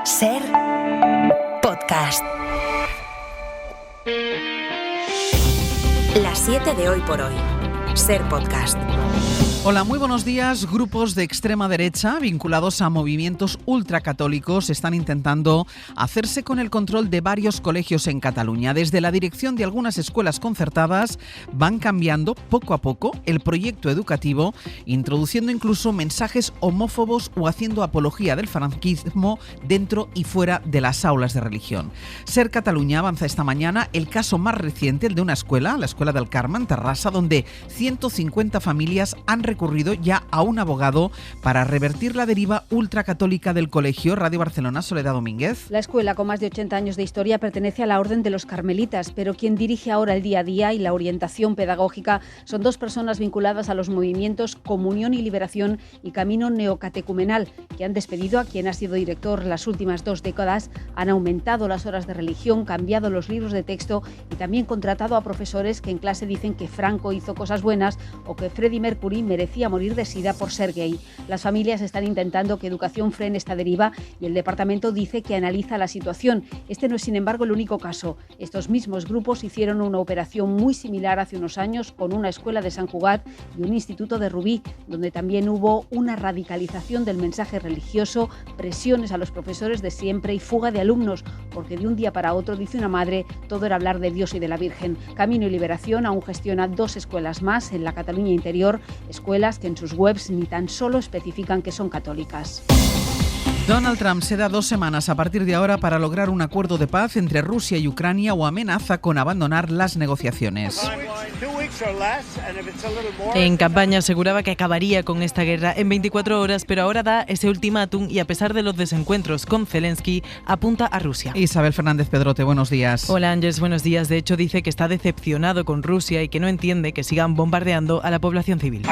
Ser podcast. Las 7 de hoy por hoy. Ser podcast. Hola, muy buenos días. Grupos de extrema derecha vinculados a movimientos ultracatólicos están intentando hacerse con el control de varios colegios en Cataluña. Desde la dirección de algunas escuelas concertadas van cambiando poco a poco el proyecto educativo, introduciendo incluso mensajes homófobos o haciendo apología del franquismo dentro y fuera de las aulas de religión. Ser Cataluña avanza esta mañana el caso más reciente, el de una escuela, la Escuela del Carme, en Terrassa, donde 150 familias han recurrido ya a un abogado para revertir la deriva ultracatólica del colegio. Radio Barcelona, Soledad Domínguez. La escuela, con más de 80 años de historia, pertenece a la Orden de los Carmelitas, pero quien dirige ahora el día a día y la orientación pedagógica son dos personas vinculadas a los movimientos Comunión y Liberación y Camino Neocatecumenal, que han despedido a quien ha sido director las últimas 2 décadas, han aumentado las horas de religión, cambiado los libros de texto y también contratado a profesores que en clase dicen que Franco hizo cosas buenas o que Freddie Mercury merecía morir de sida por ser gay. Las familias están intentando que Educación frene esta deriva y el departamento dice que analiza la situación. Este no es, sin embargo, el único caso. Estos mismos grupos hicieron una operación muy similar hace unos años con una escuela de Sant Cugat y un instituto de Rubí, donde también hubo una radicalización del mensaje religioso, presiones a los profesores de siempre y fuga de alumnos, porque de un día para otro, dice una madre, todo era hablar de Dios y de la Virgen. Camino y Liberación aún gestiona 2 escuelas más en la Cataluña interior, escuelas que en sus webs ni tan solo especifican que son católicas. Donald Trump se da 2 semanas a partir de ahora para lograr un acuerdo de paz entre Rusia y Ucrania o amenaza con abandonar las negociaciones. En campaña aseguraba que acabaría con esta guerra en 24 horas, pero ahora da ese ultimátum y a pesar de los desencuentros con Zelensky, apunta a Rusia. Isabel Fernández Pedrote, buenos días. Hola Ángeles, buenos días. De hecho dice que está decepcionado con Rusia y que no entiende que sigan bombardeando a la población civil.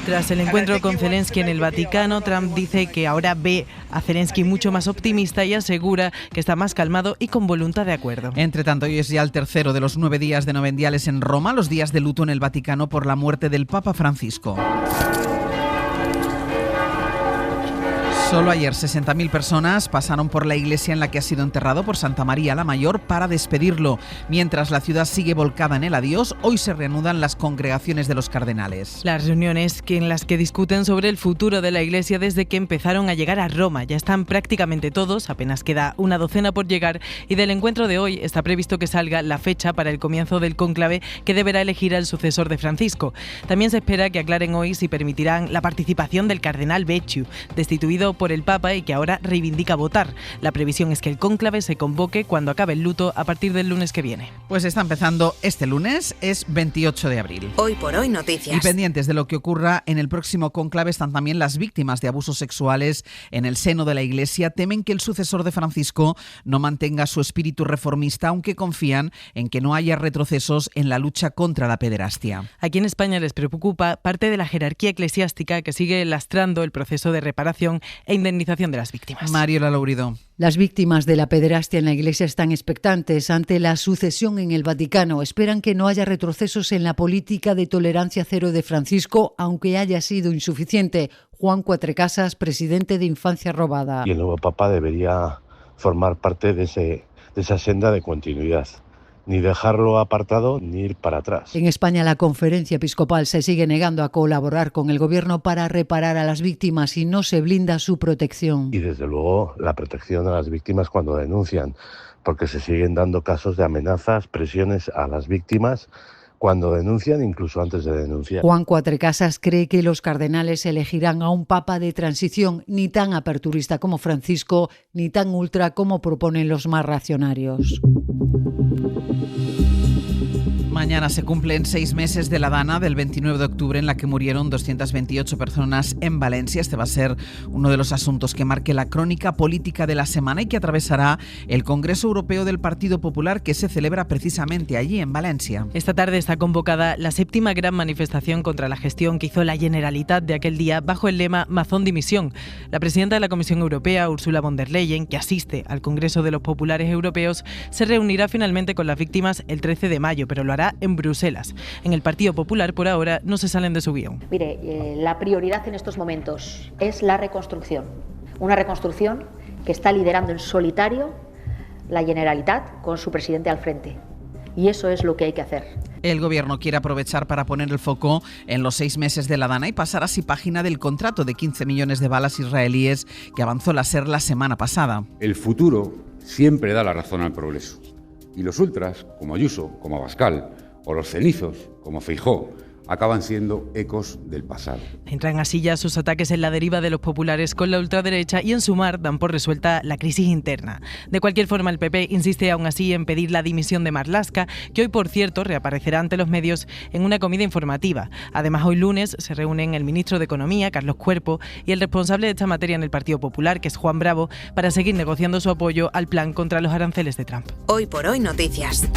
Tras el encuentro con Zelensky en el Vaticano, Trump dice que ahora ve a Zelensky mucho más optimista y asegura que está más calmado y con voluntad de acuerdo. Entre tanto, hoy es ya el tercero de los 9 días de novendiales en Roma, los días de luto en el Vaticano por la muerte del Papa Francisco. Solo ayer 60.000 personas pasaron por la iglesia en la que ha sido enterrado por Santa María la Mayor para despedirlo. Mientras la ciudad sigue volcada en el adiós, hoy se reanudan las congregaciones de los cardenales. Las reuniones en las que discuten sobre el futuro de la iglesia desde que empezaron a llegar a Roma. Ya están prácticamente todos, apenas queda una docena por llegar, y del encuentro de hoy está previsto que salga la fecha para el comienzo del cónclave que deberá elegir al sucesor de Francisco. También se espera que aclaren hoy si permitirán la participación del cardenal Becciu, destituido por el Papa y que ahora reivindica votar. La previsión es que el cónclave se convoque cuando acabe el luto a partir del lunes que viene. Pues está empezando este lunes, es 28 de abril. Hoy por hoy noticias. Y pendientes de lo que ocurra en el próximo cónclave están también las víctimas de abusos sexuales en el seno de la Iglesia. Temen que el sucesor de Francisco no mantenga su espíritu reformista, aunque confían en que no haya retrocesos en la lucha contra la pederastia. Aquí en España les preocupa parte de la jerarquía eclesiástica que sigue lastrando el proceso de reparación e indemnización de las víctimas. Mariola Lourido. Las víctimas de la pederastia en la Iglesia están expectantes ante la sucesión en el Vaticano. Esperan que no haya retrocesos en la política de tolerancia cero de Francisco, aunque haya sido insuficiente. Juan Cuatrecasas, presidente de Infancia Robada. Y el nuevo Papa debería formar parte de esa senda de continuidad. Ni dejarlo apartado ni ir para atrás. En España, la Conferencia Episcopal se sigue negando a colaborar con el gobierno para reparar a las víctimas y no se blinda su protección. Y desde luego la protección a las víctimas cuando denuncian, porque se siguen dando casos de amenazas, presiones a las víctimas cuando denuncian, incluso antes de denunciar. Juan Cuatrecasas cree que los cardenales elegirán a un papa de transición ni tan aperturista como Francisco, ni tan ultra como proponen los más reaccionarios. Mañana se cumplen 6 meses de la dana del 29 de octubre en la que murieron 228 personas en Valencia. Este va a ser uno de los asuntos que marque la crónica política de la semana y que atravesará el Congreso Europeo del Partido Popular que se celebra precisamente allí en Valencia. Esta tarde está convocada la 7ª gran manifestación contra la gestión que hizo la Generalitat de aquel día bajo el lema Mazón dimisión. La presidenta de la Comisión Europea, Ursula von der Leyen, que asiste al Congreso de los Populares Europeos, se reunirá finalmente con las víctimas el 13 de mayo, pero lo hará en Bruselas. En el Partido Popular, por ahora, no se salen de su guión. Mire, la prioridad en estos momentos es la reconstrucción. Una reconstrucción que está liderando en solitario la Generalitat con su presidente al frente. Y eso es lo que hay que hacer. El Gobierno quiere aprovechar para poner el foco en los 6 meses de la DANA y pasar así página del contrato de 15 millones de balas israelíes que avanzó la SER la semana pasada. El futuro siempre da la razón al progreso. Y los ultras, como Ayuso, como Abascal, o los cenizos, como Feijóo, acaban siendo ecos del pasado. Entran así ya sus ataques en la deriva de los populares con la ultraderecha y en Sumar dan por resuelta la crisis interna. De cualquier forma, el PP insiste aún así en pedir la dimisión de Marlaska, que hoy, por cierto, reaparecerá ante los medios en una comida informativa. Además, hoy lunes se reúnen el ministro de Economía, Carlos Cuerpo, y el responsable de esta materia en el Partido Popular, que es Juan Bravo, para seguir negociando su apoyo al plan contra los aranceles de Trump. Hoy por hoy noticias.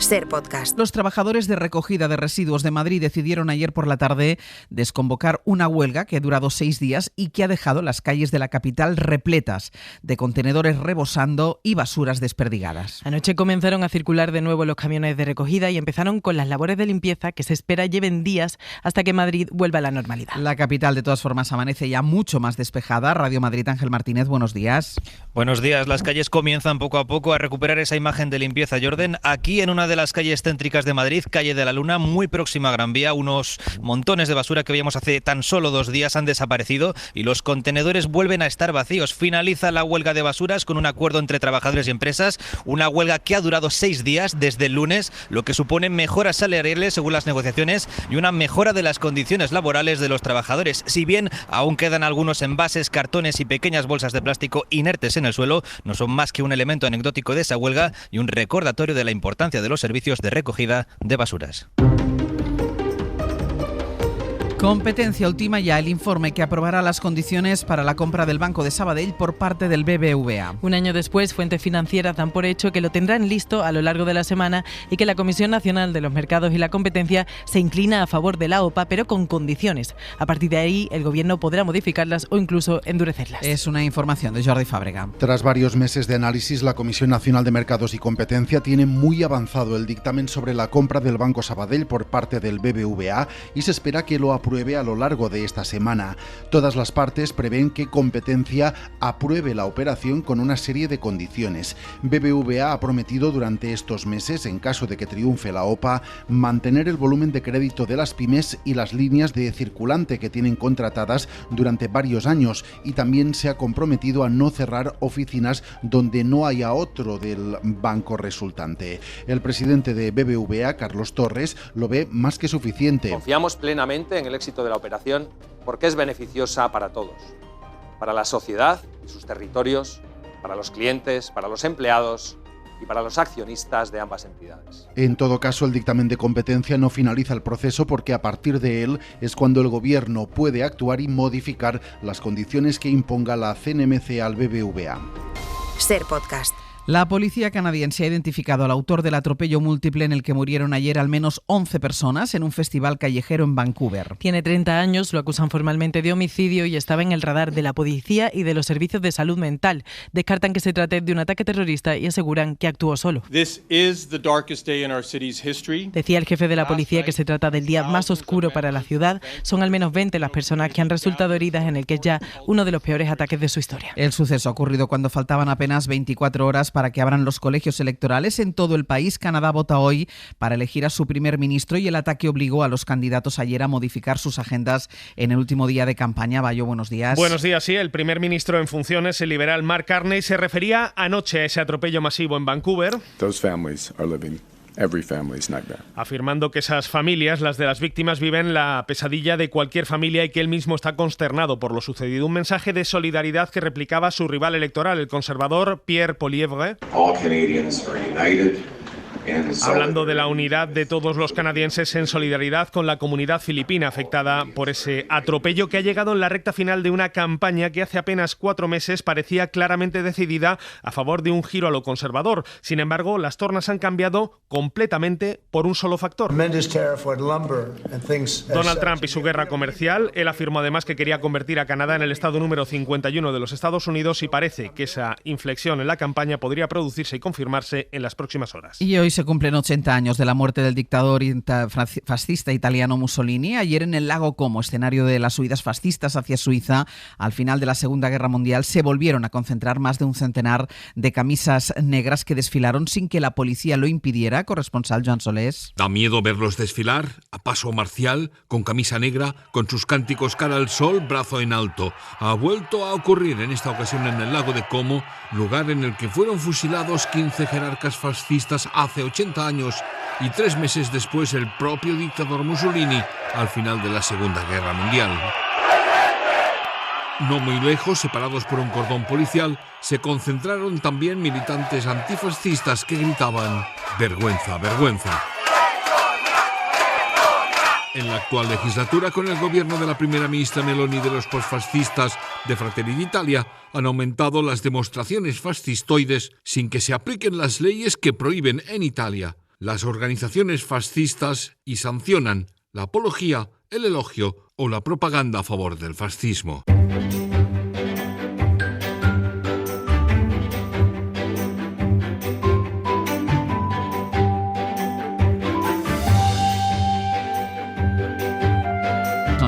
Ser Podcast. Los trabajadores de recogida de residuos de Madrid decidieron ayer por la tarde desconvocar una huelga que ha durado 6 días y que ha dejado las calles de la capital repletas de contenedores rebosando y basuras desperdigadas. Anoche comenzaron a circular de nuevo los camiones de recogida y empezaron con las labores de limpieza que se espera lleven días hasta que Madrid vuelva a la normalidad. La capital, de todas formas, amanece ya mucho más despejada. Radio Madrid, Ángel Martínez, buenos días. Buenos días. Las calles comienzan poco a poco a recuperar esa imagen de limpieza. Jordan, aquí en una de las calles céntricas de Madrid, calle de la Luna, muy próxima a Gran Vía, unos montones de basura que veíamos hace tan solo 2 días han desaparecido y los contenedores vuelven a estar vacíos. Finaliza la huelga de basuras con un acuerdo entre trabajadores y empresas, una huelga que ha durado 6 días desde el lunes, lo que supone mejoras salariales según las negociaciones y una mejora de las condiciones laborales de los trabajadores. Si bien aún quedan algunos envases, cartones y pequeñas bolsas de plástico inertes en el suelo, no son más que un elemento anecdótico de esa huelga y un recordatorio de la importancia de los servicios de recogida de basuras. Competencia ultima ya el informe que aprobará las condiciones para la compra del Banco de Sabadell por parte del BBVA. Un año después, fuentes financieras dan por hecho que lo tendrán listo a lo largo de la semana y que la Comisión Nacional de los Mercados y la Competencia se inclina a favor de la OPA, pero con condiciones. A partir de ahí, el Gobierno podrá modificarlas o incluso endurecerlas. Es una información de Jordi Fábrega. Tras varios meses de análisis, la Comisión Nacional de Mercados y Competencia tiene muy avanzado el dictamen sobre la compra del Banco Sabadell por parte del BBVA y se espera que lo apruebe a lo largo de esta semana. Todas las partes prevén que Competencia apruebe la operación con una serie de condiciones. BBVA ha prometido durante estos meses, en caso de que triunfe la OPA, mantener el volumen de crédito de las pymes y las líneas de circulante que tienen contratadas durante varios años, y también se ha comprometido a no cerrar oficinas donde no haya otro del banco resultante. El presidente de BBVA, Carlos Torres, lo ve más que suficiente. Confiamos plenamente en el éxito de la operación porque es beneficiosa para todos, para la sociedad y sus territorios, para los clientes, para los empleados y para los accionistas de ambas entidades. En todo caso, el dictamen de Competencia no finaliza el proceso porque a partir de él es cuando el Gobierno puede actuar y modificar las condiciones que imponga la CNMC al BBVA. Ser Podcast. La policía canadiense ha identificado al autor del atropello múltiple en el que murieron ayer al menos 11 personas en un festival callejero en Vancouver. Tiene 30 años, lo acusan formalmente de homicidio y estaba en el radar de la policía y de los servicios de salud mental. Descartan que se trate de un ataque terrorista y aseguran que actuó solo. Decía el jefe de la policía que se trata del día más oscuro para la ciudad. Son al menos 20 las personas que han resultado heridas en el que es ya uno de los peores ataques de su historia. El suceso ha ocurrido cuando faltaban apenas 24 horas para que abran los colegios electorales en todo el país. Canadá vota hoy para elegir a su primer ministro y el ataque obligó a los candidatos ayer a modificar sus agendas en el último día de campaña. Bayo, buenos días. Buenos días, sí. El primer ministro en funciones, el liberal Mark Carney, se refería anoche a ese atropello masivo en Vancouver. Those families are living every family's nightmare. Afirmando que esas familias, las de las víctimas, viven la pesadilla de cualquier familia y que él mismo está consternado por lo sucedido. Un mensaje de solidaridad que replicaba su rival electoral, el conservador Pierre Poilievre. All Canadians are united. Hablando de la unidad de todos los canadienses en solidaridad con la comunidad filipina afectada por ese atropello que ha llegado en la recta final de una campaña que hace apenas 4 meses parecía claramente decidida a favor de un giro a lo conservador. Sin embargo, las tornas han cambiado completamente por un solo factor. Donald Trump y su guerra comercial. Él afirmó además que quería convertir a Canadá en el estado número 51 de los Estados Unidos y parece que esa inflexión en la campaña podría producirse y confirmarse en las próximas horas. Y hoy se se cumplen 80 años de la muerte del dictador fascista italiano Mussolini. Ayer en el lago Como, escenario de las huidas fascistas hacia Suiza, al final de la Segunda Guerra Mundial, se volvieron a concentrar más de un centenar de camisas negras que desfilaron sin que la policía lo impidiera. Corresponsal Joan Solés. Da miedo verlos desfilar a paso marcial, con camisa negra, con sus cánticos cara al sol, brazo en alto. Ha vuelto a ocurrir en esta ocasión en el lago de Como, lugar en el que fueron fusilados 15 jerarcas fascistas hace 80 años y 3 meses después el propio dictador Mussolini al final de la Segunda Guerra Mundial. No muy lejos, separados por un cordón policial, se concentraron también militantes antifascistas que gritaban «¡Vergüenza, vergüenza!». En la actual legislatura, con el gobierno de la primera ministra Meloni de los posfascistas de Fratelli d'Italia, han aumentado las demostraciones fascistoides sin que se apliquen las leyes que prohíben en Italia las organizaciones fascistas y sancionan la apología, el elogio o la propaganda a favor del fascismo.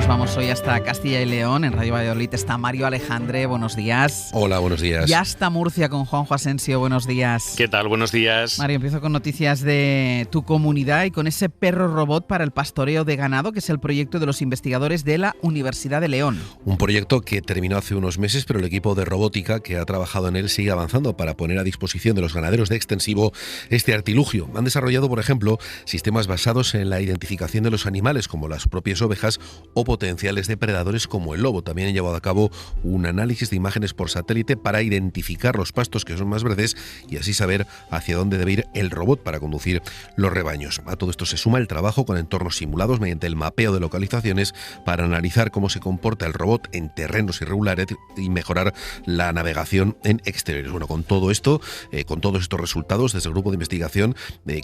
Vamos hoy hasta Castilla y León. En Radio Valladolid está Mario Alejandre. Buenos días. Hola, buenos días. Y hasta Murcia con Juanjo Asensio. Buenos días. ¿Qué tal? Buenos días. Mario, empiezo con noticias de tu comunidad y con ese perro robot para el pastoreo de ganado, que es el proyecto de los investigadores de la Universidad de León. Un proyecto que terminó hace unos meses, pero el equipo de robótica que ha trabajado en él sigue avanzando para poner a disposición de los ganaderos de extensivo este artilugio. Han desarrollado, por ejemplo, sistemas basados en la identificación de los animales, como las propias ovejas, o potenciales depredadores como el lobo. También han llevado a cabo un análisis de imágenes por satélite para identificar los pastos que son más verdes y así saber hacia dónde debe ir el robot para conducir los rebaños. A todo esto se suma el trabajo con entornos simulados mediante el mapeo de localizaciones para analizar cómo se comporta el robot en terrenos irregulares y mejorar la navegación en exteriores. Bueno, con todo esto, con todos estos resultados, desde el grupo de investigación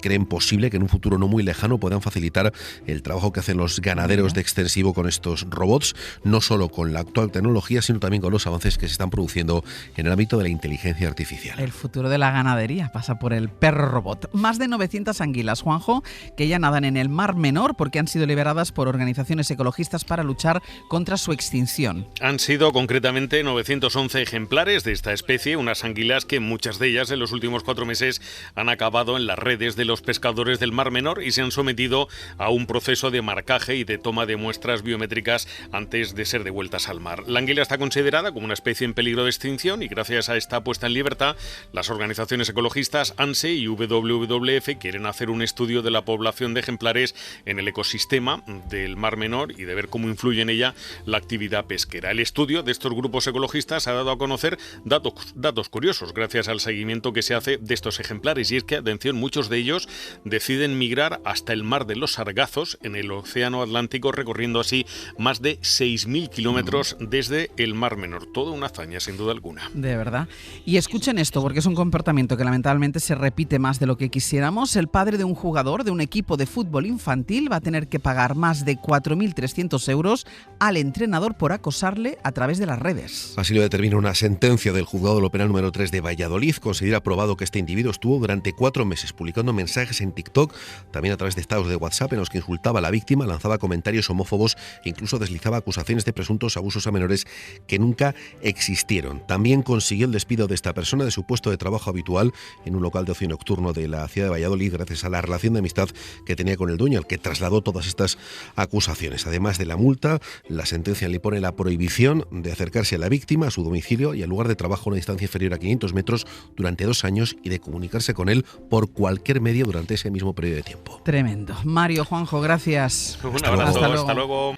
creen posible que en un futuro no muy lejano puedan facilitar el trabajo que hacen los ganaderos de extensivo con estos robots, no solo con la actual tecnología, sino también con los avances que se están produciendo en el ámbito de la inteligencia artificial. El futuro de la ganadería pasa por el perro robot. Más de 900 anguilas, Juanjo, que ya nadan en el Mar Menor porque han sido liberadas por organizaciones ecologistas para luchar contra su extinción. Han sido concretamente 911 ejemplares de esta especie, unas anguilas que muchas de ellas en los últimos 4 meses han acabado en las redes de los pescadores del Mar Menor y se han sometido a un proceso de marcaje y de toma de muestras biométricas antes de ser devueltas al mar. La anguila está considerada como una especie en peligro de extinción y gracias a esta puesta en libertad, las organizaciones ecologistas ANSE y WWF quieren hacer un estudio de la población de ejemplares en el ecosistema del Mar Menor y de ver cómo influye en ella la actividad pesquera. El estudio de estos grupos ecologistas ha dado a conocer datos curiosos gracias al seguimiento que se hace de estos ejemplares y es que, atención, muchos de ellos deciden migrar hasta el Mar de los Sargazos en el Océano Atlántico, recorriendo así más de 6.000 kilómetros desde el Mar Menor. Toda una hazaña, sin duda alguna. De verdad. Y escuchen esto, porque es un comportamiento que lamentablemente se repite más de lo que quisiéramos. El padre de un jugador de un equipo de fútbol infantil va a tener que pagar más de 4.300 euros al entrenador por acosarle a través de las redes. Así lo determina una sentencia del juzgado de lo penal número 3 de Valladolid. Considera probado que este individuo estuvo durante 4 meses publicando mensajes en TikTok, también a través de estados de WhatsApp, en los que insultaba a la víctima, lanzaba comentarios homófobos e incluso deslizaba acusaciones de presuntos abusos a menores que nunca existieron. También consiguió el despido de esta persona de su puesto de trabajo habitual en un local de ocio nocturno de la ciudad de Valladolid gracias a la relación de amistad que tenía con el dueño, al que trasladó todas estas acusaciones. Además de la multa, la sentencia le pone la prohibición de acercarse a la víctima, a su domicilio y al lugar de trabajo a una distancia inferior a 500 metros durante 2 años y de comunicarse con él por cualquier medio durante ese mismo periodo de tiempo. Tremendo. Mario, Juanjo, gracias. Un abrazo, hasta luego.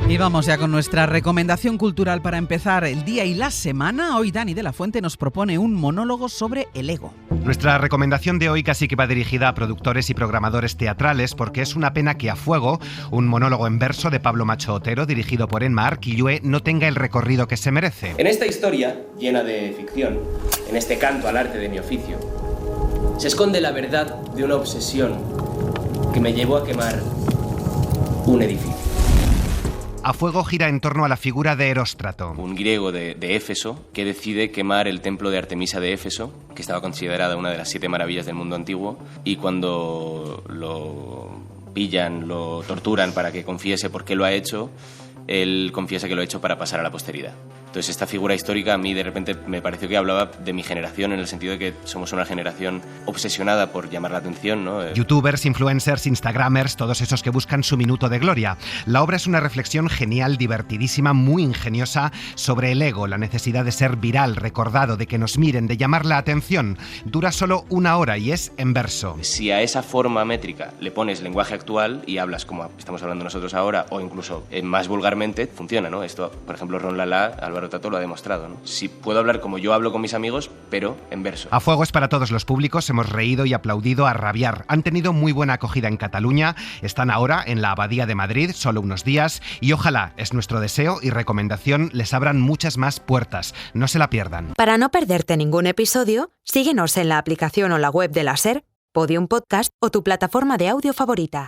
Y vamos ya con nuestra recomendación cultural para empezar el día y la semana. Hoy Dani de la Fuente nos propone un monólogo sobre el ego. Nuestra recomendación de hoy casi que va dirigida a productores y programadores teatrales porque es una pena que A Fuego, un monólogo en verso de Pablo Macho Otero dirigido por Emma Arquillue, no tenga el recorrido que se merece. En esta historia, llena de ficción, en este canto al arte de mi oficio, se esconde la verdad de una obsesión que me llevó a quemar un edificio. A Fuego gira en torno a la figura de Eróstrato, un griego de Éfeso que decide quemar el templo de Artemisa de Éfeso, que estaba considerada una de las 7 maravillas del mundo antiguo, y cuando lo pillan, lo torturan para que confiese por qué lo ha hecho, él confiesa que lo ha hecho para pasar a la posteridad. Entonces esta figura histórica a mí de repente me pareció que hablaba de mi generación, en el sentido de que somos una generación obsesionada por llamar la atención, ¿no? Youtubers, influencers, instagramers, todos esos que buscan su minuto de gloria. La obra es una reflexión genial, divertidísima, muy ingeniosa sobre el ego, la necesidad de ser viral, recordado, de que nos miren, de llamar la atención. Dura solo 1 hora y es en verso. Si a esa forma métrica le pones lenguaje actual y hablas como estamos hablando nosotros ahora, o incluso más vulgarmente, funciona, ¿no? Esto, por ejemplo, Ron Lala, Álvaro Tato lo ha demostrado, ¿no? Si puedo hablar como yo hablo con mis amigos, pero en verso. A Fuego es para todos los públicos, hemos reído y aplaudido a rabiar. Han tenido muy buena acogida en Cataluña, están ahora en la Abadía de Madrid, solo unos días, y ojalá, es nuestro deseo y recomendación, les abran muchas más puertas. No se la pierdan. Para no perderte ningún episodio, síguenos en la aplicación o la web de la SER, Podium Podcast o tu plataforma de audio favorita.